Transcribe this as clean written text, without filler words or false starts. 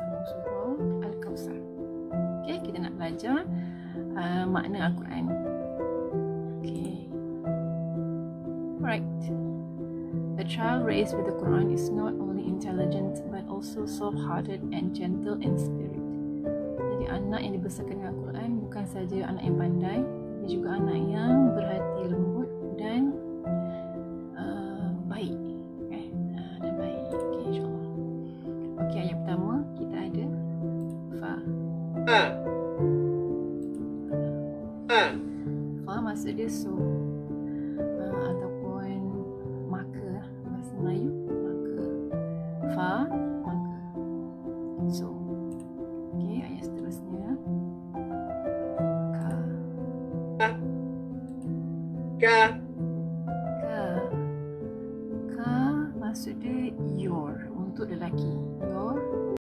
Sambung surah Al-Kawthar. Okay, kita nak belajar makna Al-Quran. Okay. Right. A child raised with the Quran is not only intelligent but also soft-hearted and gentle in spirit. Jadi anak yang dibesarkan dengan Al-Quran bukan saja anak yang pandai, tapi juga anak yang berhati lembut dan baik. Dan baik. Okay, insyaAllah. Okay, ayat pertama kita ada Fa. Fa maksud dia so, ataupun maka, bahasa Melayu maka. Fa maka, so. Okay, ayat seterusnya Ka. Ka.